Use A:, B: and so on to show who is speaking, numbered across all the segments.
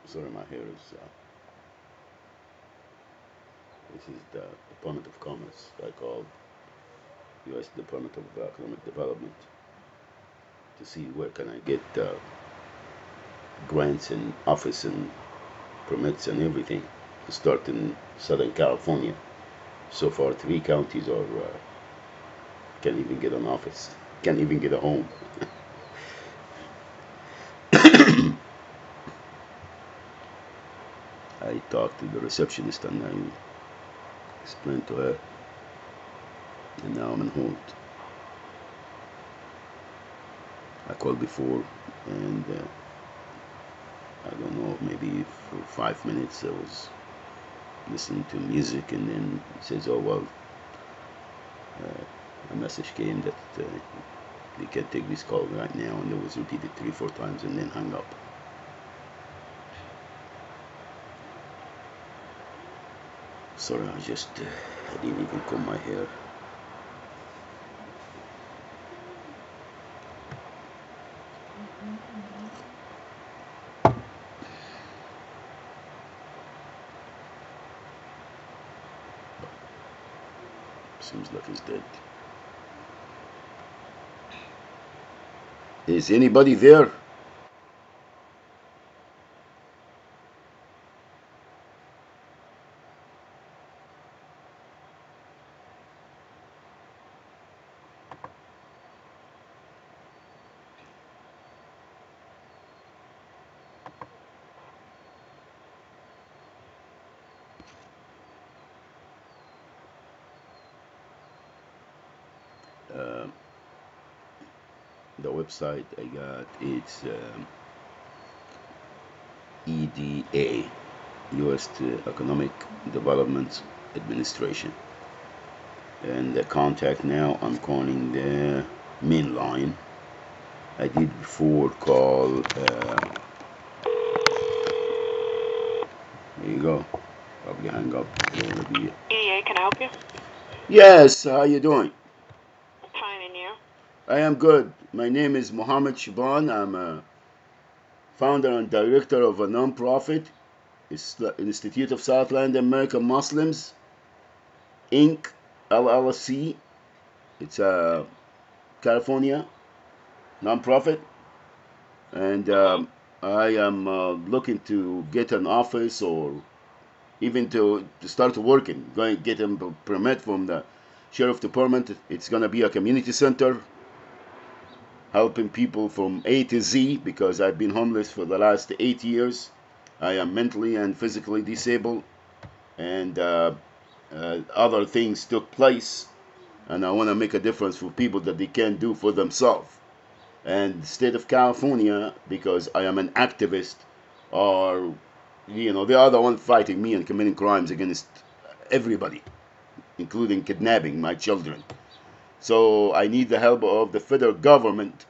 A: Sorry, my hair is. This is the Department of Commerce. I called U.S. Department of Economic Development to see where can I get grants and office and permits and everything to start in Southern California. So far, three counties are can't even get an office, can't even get a home. I talked to the receptionist and I explained to her, and now I'm on hold. I called before, and I don't know, maybe for 5 minutes I was listening to music, and then it says, "Oh well, a message came that they can't take this call right now," and it was repeated 3, 4 times, and then hung up. Sorry, I didn't even comb my hair. Seems like he's dead. Is anybody there? Uh, the website I got it's EDA, U.S. Economic Development Administration, and the contact now I'm calling the main line. I did before call. There you go. Probably hang up.
B: EDA, can I help you?
A: Yes. How you doing?
B: Fine, and you?
A: I am good. My name is Mohammed Shaban. I'm a founder and director of a non-profit. It's the Institute of Southland American Muslims, Inc., LLC. It's a California non-profit, and I am looking to get an office or even to start working. Going to get a permit from the sheriff department. It's going to be a community center helping people from A to Z because I've been homeless for the last 8 years. I am mentally and physically disabled, and other things took place, and I want to make a difference for people that they can't do for themselves. And the state of California, because I am an activist, or they are the one fighting me and committing crimes against everybody, including kidnapping my children. So I need the help of the federal government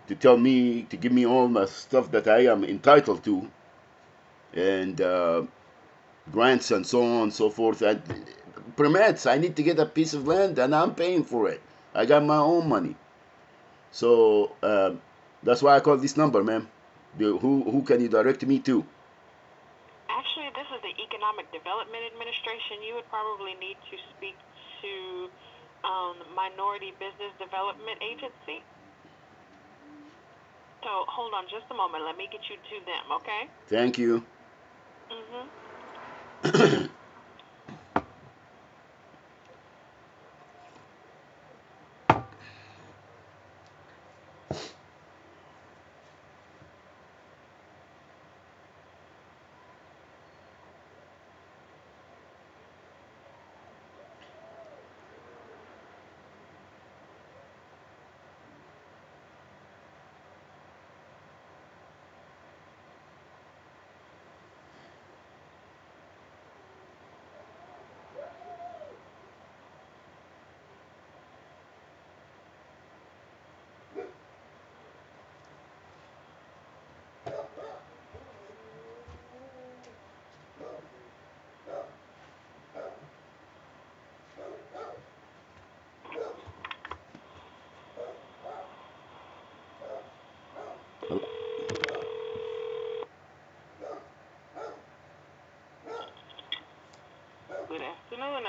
A: to tell me to give me all the stuff that I am entitled to, and grants and so on and so forth. And permits. I need to get a piece of land, and I'm paying for it. I got my own money. So that's why I call this number, man. Who can you direct me to?
B: Actually, this is the Economic Development Administration. You would probably need to speak to Minority Business Development Agency. So hold on just a moment. Let me get you to them, okay?
A: Thank you.
B: Mm-hmm.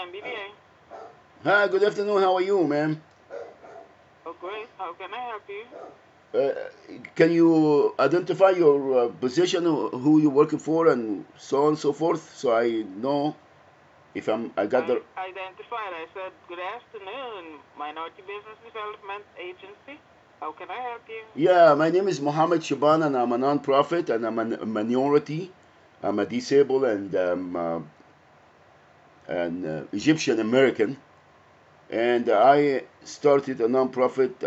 B: MBDA.
A: Hi, good afternoon. How are you, ma'am?
B: Oh, great. How can I help you?
A: Uh, can you identify your position, who you're working for, and so on and so forth, so I know if I got
B: I
A: the.
B: identified. I said, good afternoon, Minority Business Development Agency. How can I help you?
A: Yeah, my name is Mohammed Shaban, and I'm a non-profit, and I'm a minority. I'm a disabled and an Egyptian American, and I started a non-profit.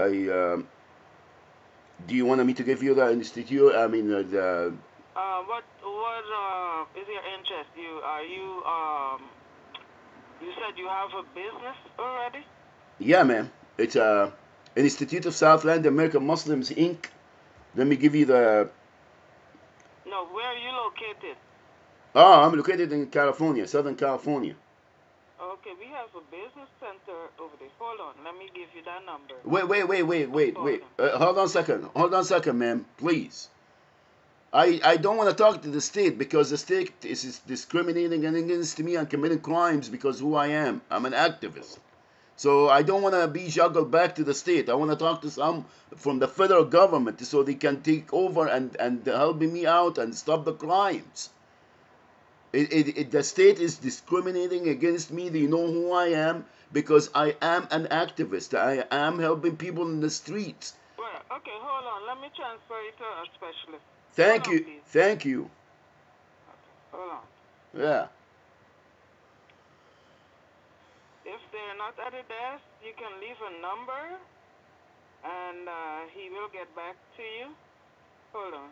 A: Do you want me to give you the institute? I mean, the.
B: What is your interest? You said you have a business already?
A: Yeah, man. It's Institute of Southland American Muslims Inc. Let me give you the.
B: No, where are you located?
A: Oh, I'm located in California, Southern California.
B: Okay, we have a business center over there. Hold on, let me give you that number.
A: Wait. Hold on a second. Hold on a second, ma'am. Please. I don't want to talk to the state because the state is discriminating against me and committing crimes because who I am. I'm an activist. So I don't want to be juggled back to the state. I want to talk to some from the federal government so they can take over and help me out and stop the crimes. The state is discriminating against me. They know who I am because I am an activist. I am helping people in the streets.
B: Well, okay, hold on. Let me transfer you to a specialist.
A: Thank
B: Hold on,
A: you.
B: please.
A: Thank you.
B: Okay, hold on.
A: Yeah.
B: If they're not at a desk, you can leave a number, and he will get back to you. Hold on.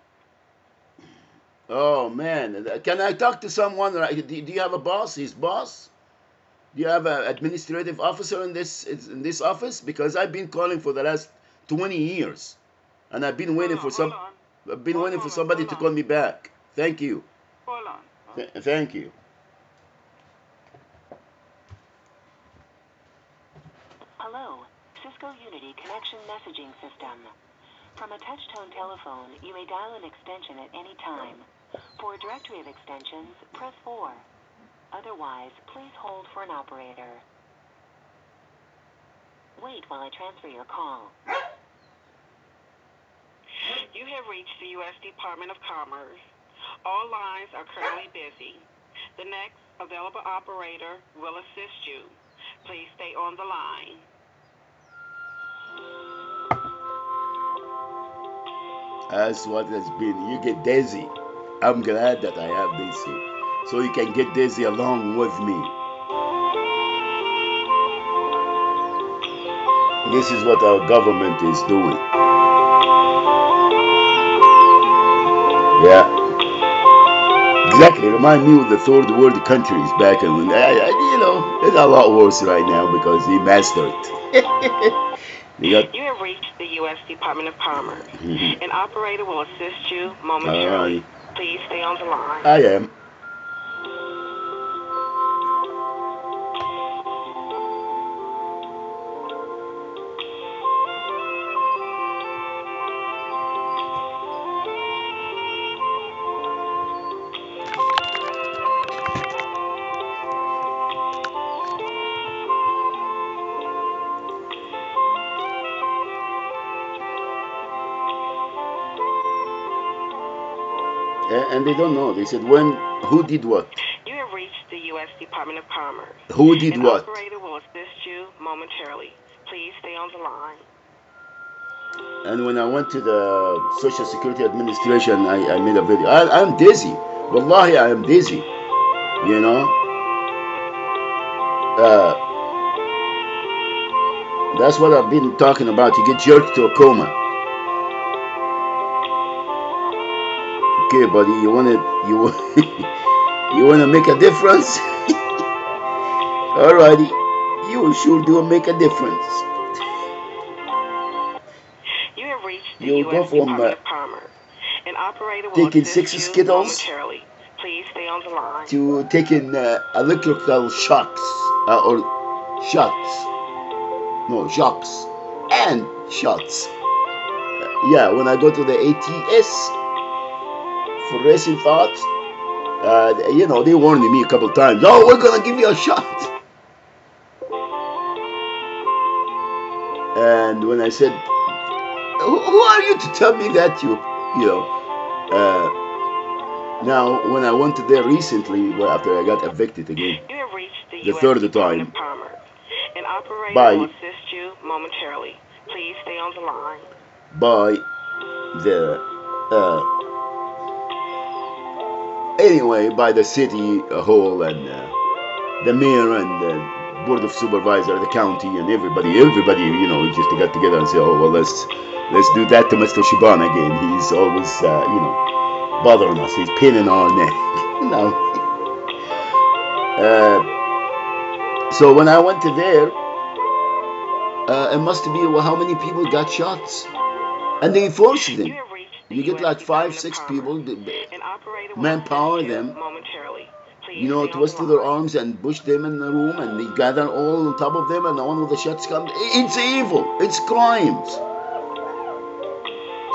A: Oh man, can I talk to someone? Do you have a boss? His boss? Do you have an administrative officer in this office? Because I've been calling for the last 20 years, and I've been waiting for somebody to call me back. Thank you.
B: Hold on.
A: Thank you.
C: Hello, Cisco Unity Connection Messaging System. From a touch-tone telephone, you may dial an extension at any time. For a directory of extensions, press 4. Otherwise, please hold for an operator. Wait while I transfer your call.
B: You have reached the U.S. Department of Commerce. All lines are currently busy. The next available operator will assist you. Please stay on the line.
A: That's what has been. You get dizzy. I'm glad that I have this here, so you can get dizzy along with me. This is what our government is doing. Yeah. Exactly. Remind me of the third world countries back in when it's a lot worse right now because they mastered it.
B: You have reached the U.S. Department of Commerce. An operator will assist you momentarily. Please stay on the line.
A: I am. And they don't know. They said, who did what?
B: You have reached the U.S. Department of Commerce.
A: Who did what?
B: An operator will assist you momentarily. Please stay on the line.
A: And when I went to the Social Security Administration, I made a video. I'm dizzy. Wallahi, I am dizzy. You know? That's what I've been talking about. You get jerked to a coma. Okay, buddy, you wanna make a difference? Alrighty, you will sure do make a difference.
B: You have reached the
A: You'll go
B: U.S.
A: from
B: Department of Commerce. An operator will
A: taking
B: assist
A: 6
B: you
A: Skittles
B: momentarily. Please stay on the line.
A: to taking electrical shocks or shots. No, shocks and shots. Yeah, when I go to the ATS for racing thoughts, they warned me a couple times. Oh, we're gonna give you a shot. And when I said, who are you to tell me that you know, now when I went there recently, well, after I got evicted again,
B: You have reached the
A: the
B: U.S.
A: third
B: Department
A: time,
B: of Commerce. An operator
A: by
B: will assist you momentarily. Please stay on the line.
A: by the anyway, by the city hall and the mayor and the board of supervisor, the county, and everybody, you know, just got together and say, oh well, let's do that to Mr. Shaban again. He's always, you know, bothering us. He's pinning our neck, you know. So when I went to there, it must be, well, how many people got shots, and they forced them.
B: You have reached the
A: You get
B: U.S.
A: like 5,
B: Department of
A: 6
B: Commerce.
A: people,
B: An operator will
A: manpower
B: assist you
A: them,
B: momentarily. Please
A: you know,
B: stay on
A: twist
B: the
A: their
B: line.
A: arms and push them in the room, and they gather all on top of them, and one of the shots comes. It's evil. It's crimes.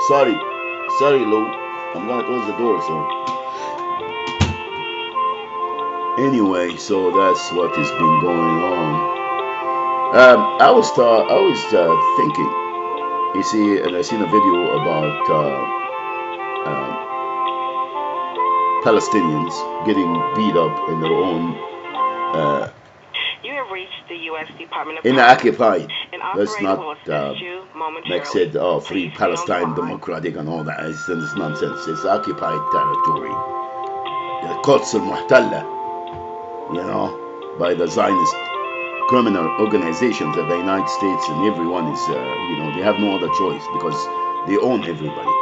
A: Sorry, Lou. I'm gonna close the door. So anyway, so that's what has been going on. I was thinking. You see, and I seen a video about Palestinians getting beat up in their own.
B: You have reached the U.S. Department of
A: In
B: Commerce.
A: occupied.
B: An
A: Let's
B: operator will
A: not
B: assist you momentarily.
A: like said, oh, free
B: Please stay on the
A: Palestine,
B: line.
A: democratic, and all that. It's nonsense. It's occupied territory. The Quds al-Muhtalla, you know, by the Zionist criminal organizations of the United States, and everyone is, you know, they have no other choice because they own everybody.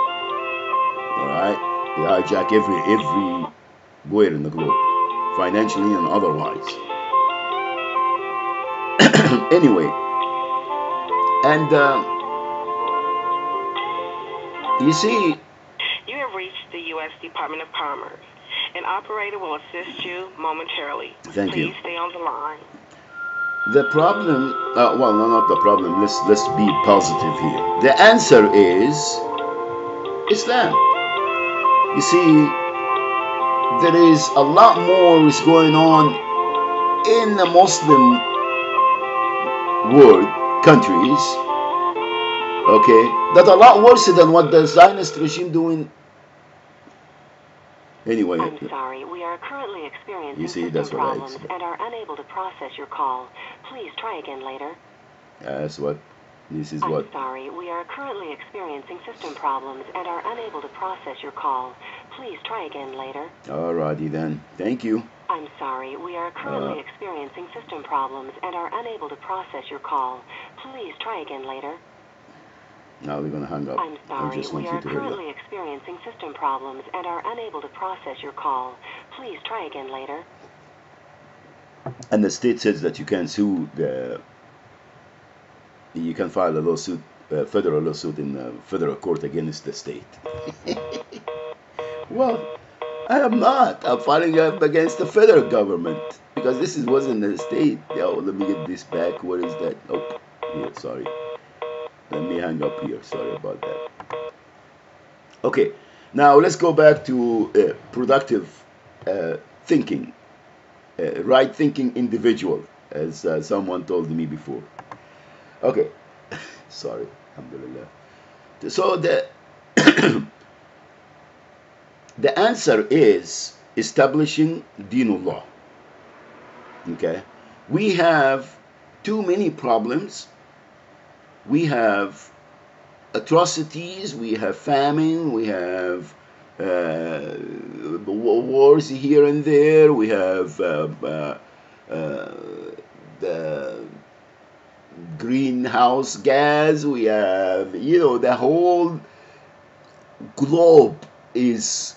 A: All right, they hijack everywhere in the globe, financially and otherwise. Anyway, and you see,
B: You have reached the U.S. Department of Commerce. An operator will assist you momentarily.
A: Thank you.
B: Please stay on the line.
A: the problem, well, no, not the problem. Let's be positive here. The answer is Islam. You see, there is a lot more is going on in the Muslim world countries, okay, that a lot worse than what the Zionist regime doing. Anyway,
C: I'm sorry, we are currently experiencing
A: you see,
C: system
A: that's what I
C: problems
A: said.
C: and are unable to process your call. Please try again later.
A: That's what. This is
C: I'm
A: what.
C: sorry, we are currently experiencing system problems and are unable to process your call. Please try again later.
A: Alrighty then. Thank you.
C: I'm sorry, we are currently experiencing system problems and are unable to process your call. Please try again later.
A: Now we're gonna hang up.
C: I'm
A: I
C: sorry,
A: just want
C: we
A: you
C: are
A: to hurry up.
C: currently experiencing system problems and are unable to process your call. Please try again later.
A: And the state says that you can sue you can file a lawsuit, federal lawsuit in federal court against the state. Well, I am not. I'm filing up against the federal government because this wasn't the state. Yo, let me get this back. What is that? Oh, here, sorry. Let me hang up here. Sorry about that. Okay, now let's go back to productive thinking, right thinking individual, as someone told me before. Okay, sorry, alhamdulillah. So the answer is establishing Dinullah. Okay, we have too many problems. We have atrocities, we have famine, we have wars here and there, we have the greenhouse gas, we have, you know, the whole globe is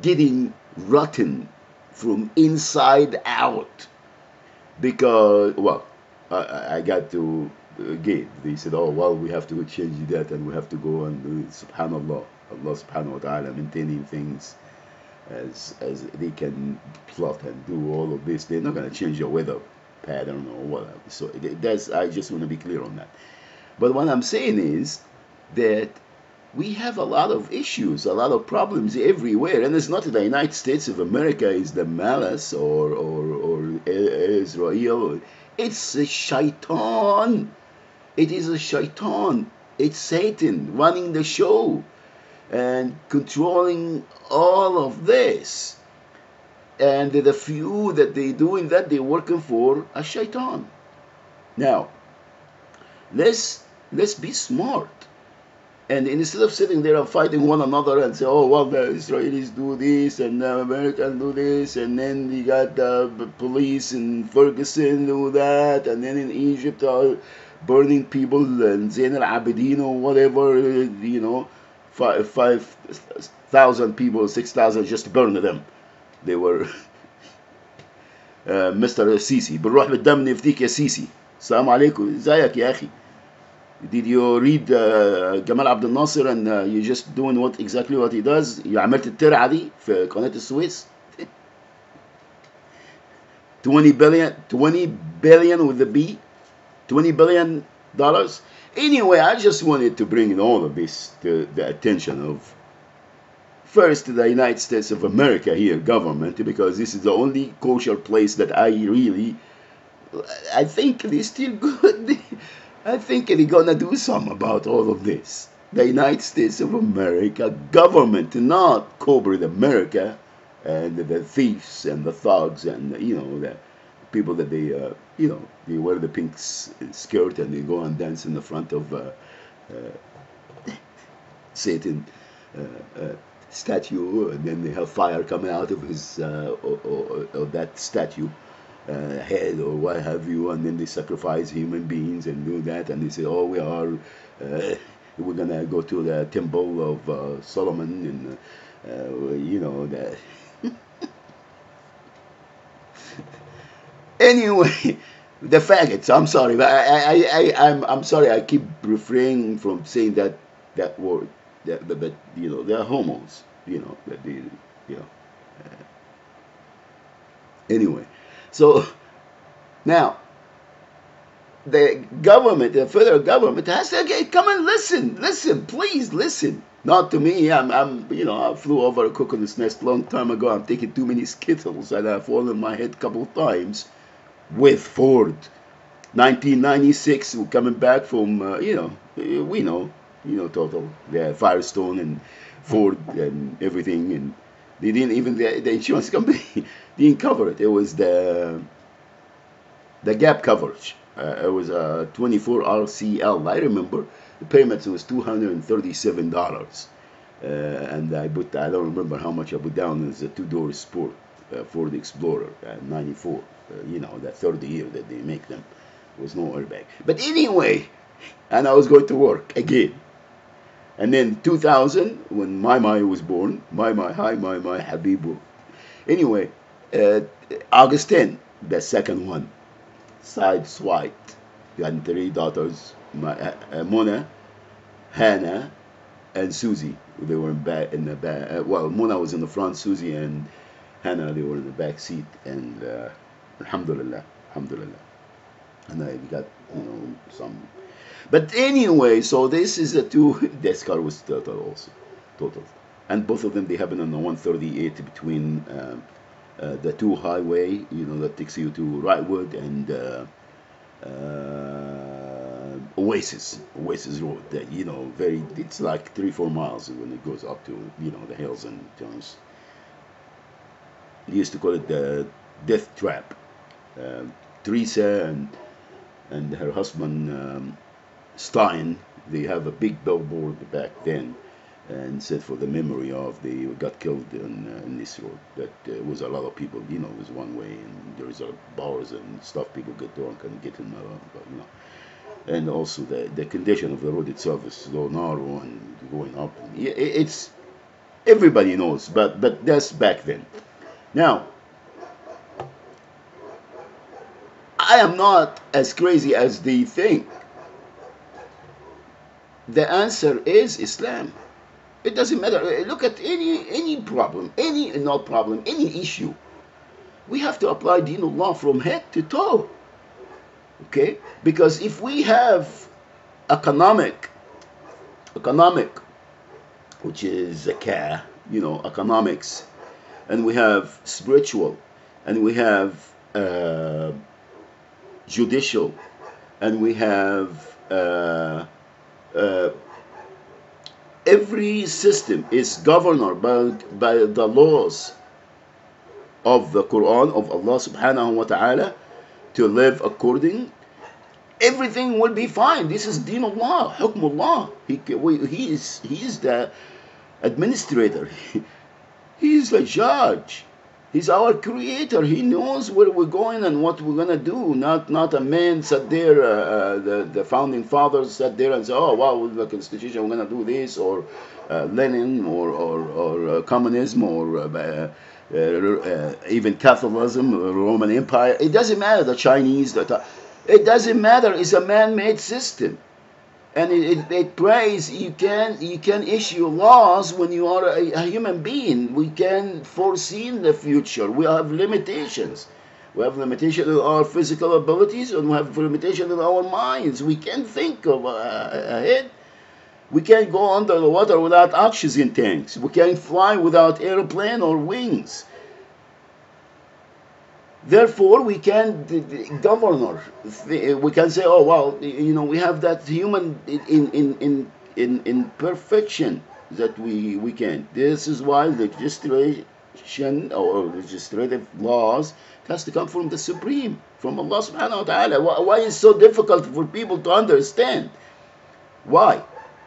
A: getting rotten from inside out because, well, I got to again, they said, oh, well, we have to change that and we have to go and do it. SubhanAllah, Allah subhanahu wa ta'ala maintaining things as they can plot and do all of this. They're not going to change your weather pattern or whatever. So that's, I just want to be clear on that. But what I'm saying is that we have a lot of issues, a lot of problems everywhere, and it's not the United States of America is the malice or Israel. It's a shaitan It is a shaitan. It's Satan running the show and controlling all of this. And the few that they doing that, they're working for a shaitan. Now, let's be smart. And instead of sitting there and fighting one another and say, oh, well, the Israelis do this and the Americans do this, and then we got the police in Ferguson do that, and then in Egypt are burning people and Zain al-Abidin or whatever, 5,000 people, 6,000 just burned them. They were Mr. Sisi. بنروح بالدم نفديك يا سيسي. السلام عليكم. ازيك يا أخي. Did you read Gamal Abdel Nasser and you just doing exactly what he does? عملت الترعة دي في قناة السويس. 20 billion with the B. $20 billion. Anyway, I just wanted to bring all of this to the attention of first the United States of America here, government, because this is the only kosher place that I think they're still good. I think they're gonna do something about all of this. The United States of America government, not corporate America, and the thieves and the thugs and the people that they they wear the pink skirt and they go and dance in the front of Satan statue, and then they have fire coming out of his or that statue head or what have you, and then they sacrifice human beings and do that, and they say, oh, we're gonna go to the temple of Solomon, and that. Anyway, the faggots. I'm sorry, but I'm sorry. I keep refraining from saying that word. But they're homos. That they Anyway, so now the government, the federal government, has to come and listen, please listen. Not to me. I flew over a cuckoo's nest a long time ago. I'm taking too many Skittles and I've fallen my head a couple of times with Ford. 1996, we're coming back from, we know, total, the Firestone and Ford and everything. And they didn't even, the insurance company didn't cover it. It was the gap coverage. It was a 24 RCL. I remember the payment was $237. And I don't remember how much I put down as a two-door Sport Ford Explorer, 94. That third year that they make them. There was no airbag. But anyway, and I was going to work again. And then 2000, when my was born, my Habibu. Anyway, August 10, the second one, side swiped. You had 3 daughters, Mona, Hannah, and Susie. They were in the back. Well, Mona was in the front, Susie and Hannah, they were in the back seat, and alhamdulillah. And I got, some. But anyway, so this is the two. This car was total. And both of them, they happen on the 138 between the 2 highway, that takes you to Wrightwood and Oasis Road. That, it's like 3-4 miles when it goes up to, the hills and turns. They used to call it the Death Trap. Teresa and her husband Stein, they have a big billboard back then, and said for the memory of they got killed in this road. That was a lot of people, it was one way, and there is bars and stuff. People get drunk and get in, and also the condition of the road itself is so narrow and going up. It's everybody knows, but that's back then. Now, I am not as crazy as they think. The answer is Islam. It doesn't matter. Look at any problem, any issue. We have to apply Deen Allah from head to toe. Okay? Because if we have economic, which is zakah, economics, and we have spiritual, and we have judicial, and we have uh, uh, every system is governed by the laws of the Quran of Allah subhanahu wa ta'ala to live according, everything will be fine. This is Deen Allah, Hukm Allah. He is the administrator. He is the judge. He's our creator. He knows where we're going and what we're gonna do. Not a man sat there. The founding fathers sat there and said, "Oh wow, with the Constitution we're gonna do this," or Lenin, or communism, or even Catholicism, Roman Empire. It doesn't matter. The Chinese. It doesn't matter. It's a man-made system. And it prays you can issue laws when you are a human being. We can foresee in the future. We have limitations. We have limitations in our physical abilities, and we have limitations in our minds. We can think of ahead. We can't go under the water without oxygen tanks. We can't fly without airplane or wings. Therefore, we can govern. We can say, "Oh well, we have that human in perfection that we can." This is why legislation or legislative laws has to come from the Supreme, from Allah Subhanahu wa Taala. Why is it so difficult for people to understand? Why?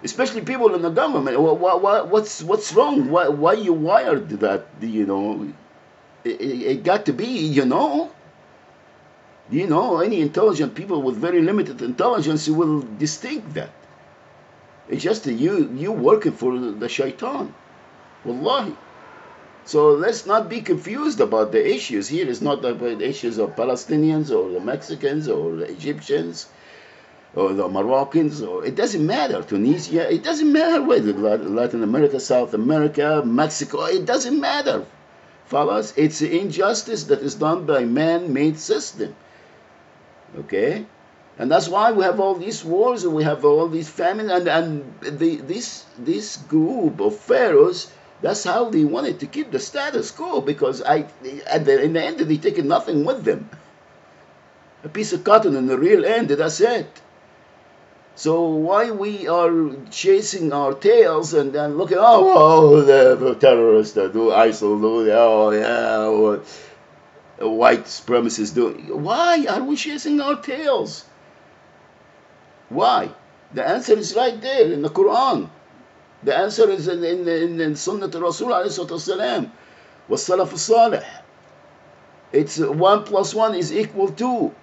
A: Especially people in the government. What's wrong? Why you wired that? It got to be, any intelligent people with very limited intelligence will distinct that. It's just you working for the shaitan. Wallahi. So let's not be confused about the issues here. It's not about the issues of Palestinians or the Mexicans or the Egyptians or the Moroccans, or it doesn't matter. Tunisia, it doesn't matter whether Latin America, South America, Mexico, it doesn't matter. Fellas, it's an injustice that is done by man-made system. Okay? And that's why we have all these wars and we have all these famines and this group of pharaohs, that's how they wanted to keep the status quo, because in the end they taken nothing with them. A piece of cotton in the real end, that's it. So why we are chasing our tails and then looking, the terrorists that do ISIL, white supremacists do. Why are we chasing our tails? Why? The answer is right there in the Quran. The answer is in Sunnah Rasul alayhi salatu wasalam. Was-salaf as-salih. It's 1 + 1 is equal 2.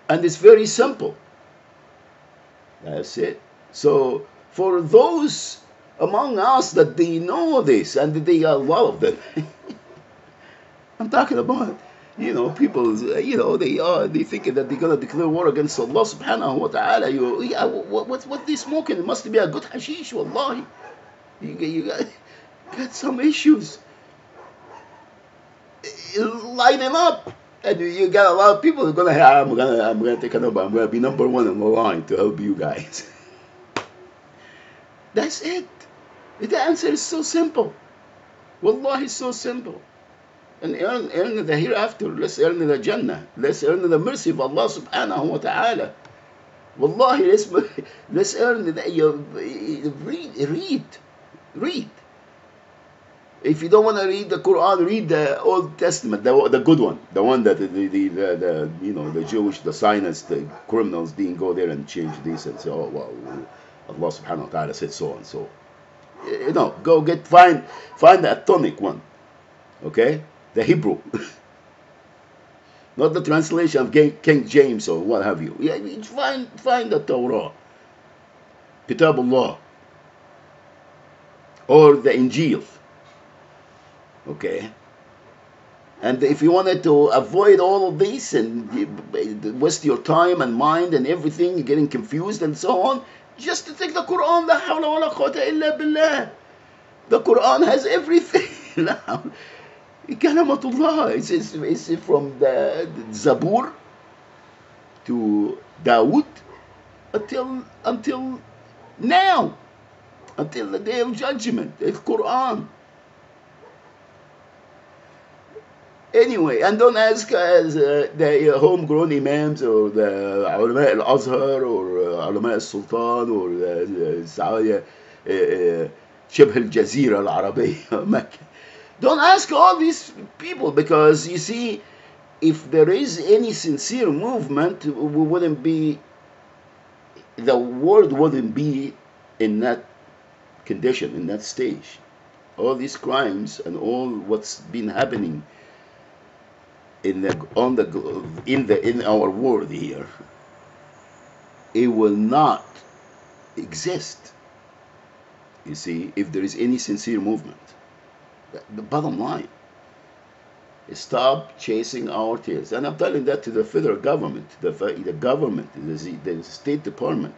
A: And it's very simple. That's it. So for those among us that they know this, and they are a lot of them, I'm talking about, people, they think that they're gonna declare war against Allah Subhanahu wa Taala. What they smoking? It must be a good hashish, wallahi. You got some issues. Lighten up. And you got a lot of people who are gonna. I'm gonna take a number. I'm gonna be number 1 on the line to help you guys. That's it. The answer is so simple. Wallahi, so simple. And earn the hereafter. Let's earn the Jannah. Let's earn the mercy of Allah Subhanahu wa Taala. Wallahi, let's earn read. If you don't want to read the Quran, read the Old Testament, the good one, the one that the Jewish, the Zionists, the criminals didn't go there and change this and say, oh well, Allah Subhanahu wa Taala said so and so. Go find the atomic one, okay, the Hebrew, not the translation of King James or what have you. Yeah, find the Torah, Kitabullah, or the Injil. Okay, and if you wanted to avoid all of this and waste your time and mind and everything, getting confused and so on, just to take the Quran. La hawla wa la quwwata illa billah. The Quran has everything. Kalamatullah. It's from the Zabur to Dawood until now, until the day of judgment. It's Quran. Anyway, and don't ask the homegrown imams or the علماء الأزهر or علماء السلطان or شبه الجزيرة العربية مكة. Don't ask all these people, because you see, if there is any sincere movement, we wouldn't be, the world wouldn't be in that condition, in that stage. All these crimes and all what's been happening in our world here, it will not exist, you see, if there is any sincere movement. The bottom line is, stop chasing our tails. And I'm telling that to the federal government, the government, the State Department,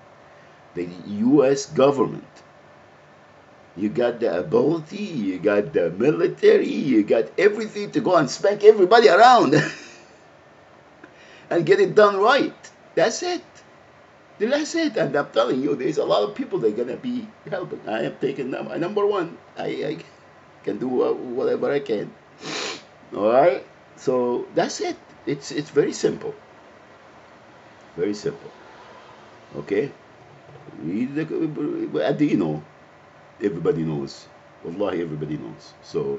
A: the U.S. government. You got the ability, you got the military, you got everything to go and spank everybody around and get it done right. That's it. That's it. And I'm telling you, there's a lot of people that are going to be helping. I am taking them. Number one, I can do whatever I can. All right? So that's it. It's very simple. Very simple. Okay? You know, everybody knows. Wallahi, everybody knows. So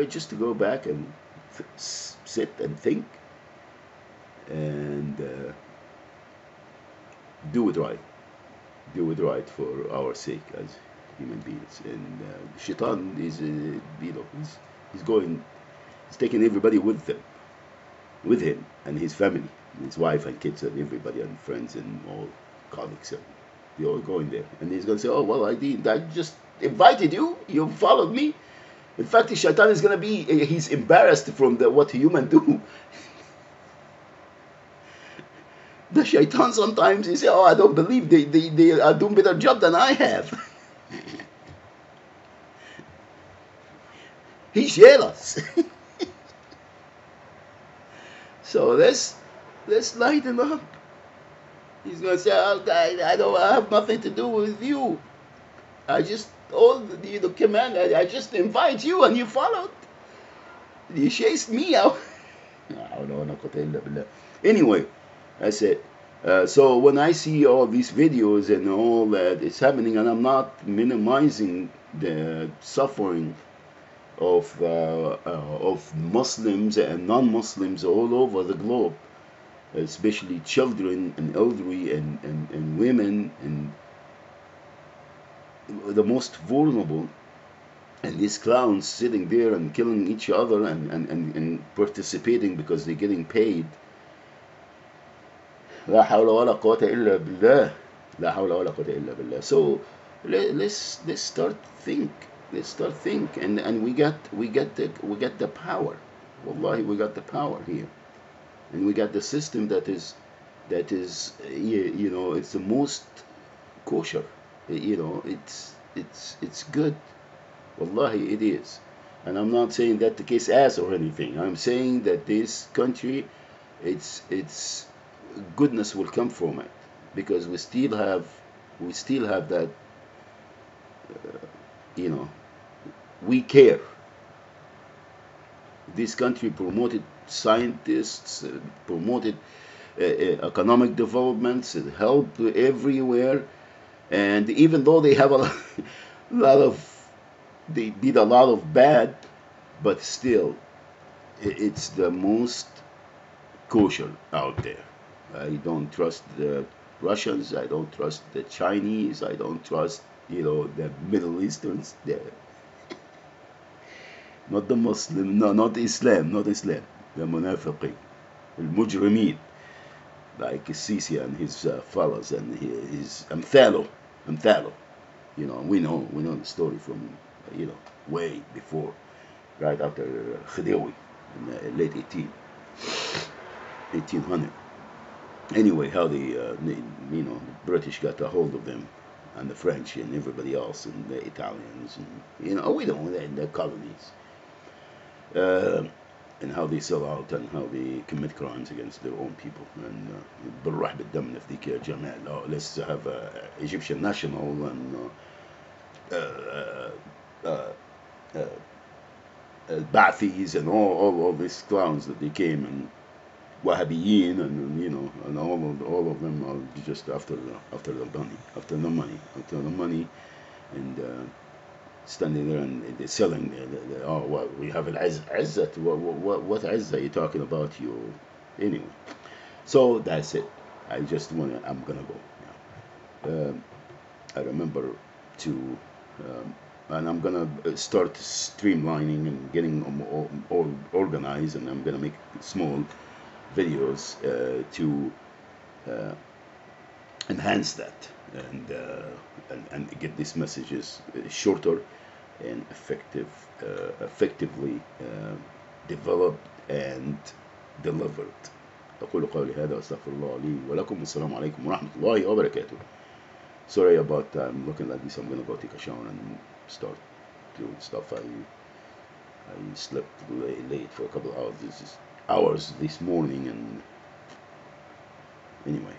A: just to go back and sit and think and do it right. Do it right for our sake as human beings. And Shaitan is, he's taking everybody with him, and his family, and his wife and kids and everybody and friends and all colleagues. And they all going there. And he's going to say, oh, well, I just invited you. You followed me. In fact, the Shaitan is going to be, he's embarrassed from what human do. The Shaitan sometimes, he say, oh, I don't believe they are doing better job than I have. He's jealous. So let's lighten up. He's going to say, oh, I have nothing to do with you. I just, the command, I just invite you and you followed. You chased me out. Anyway, that's it. So when I see all these videos and all that is happening, and I'm not minimizing the suffering of Muslims and non-Muslims all over the globe, especially children and elderly and women and the most vulnerable, and these clowns sitting there and killing each other and participating because they're getting paid. لا حول ولا قوة إلا بالله. لا حول ولا قوة إلا بالله. So let's start think. Let's start think, and we got the power. Wallahi, we got the power here, and we got the system that is it's the most kosher. It's good. Wallahi, it is. And I'm not saying that the case as or anything. I'm saying that this country, it's goodness will come from it, because we still have that. We care. This country promoted scientists, promoted economic developments, it helped everywhere, and even though they have they did a lot of bad, but still, it's the most kosher out there. I don't trust the Russians. I don't trust the Chinese. I don't trust the Middle Easterns. Not the Muslim, no, not Islam. The Munafiqeen, the Mujrimeen, like Sisi and his fellows and his Amthalo. We know the story from way before, right after Khediwi in the late 1800. Anyway, how the British got a hold of them, and the French and everybody else, and the Italians, and we know the colonies, and how they sell out and how they commit crimes against their own people. And بالراح بالدم نفديك يا جمال. Let's have Egyptian national and Ba'athis and all these clowns that they came, and Wahhabiyin, and and all of them are just after the money, and standing there and they're selling. Oh, well, we have Izzat. What Izzat are you talking about? You anyway. So that's it. I'm gonna go. Yeah. I remember to. And I'm gonna start streamlining and getting all organized, and I'm gonna make small videos to uh, enhance that, and get these messages shorter and effectively developed and delivered. أقول قولي هذا وأستغفر الله لي ولكم والسلام عليكم ورحمة الله وبركاته. Sorry about I'm looking like this. I'm gonna go take a shower and start doing stuff. I slept late for a couple of hours. This morning, and anyway.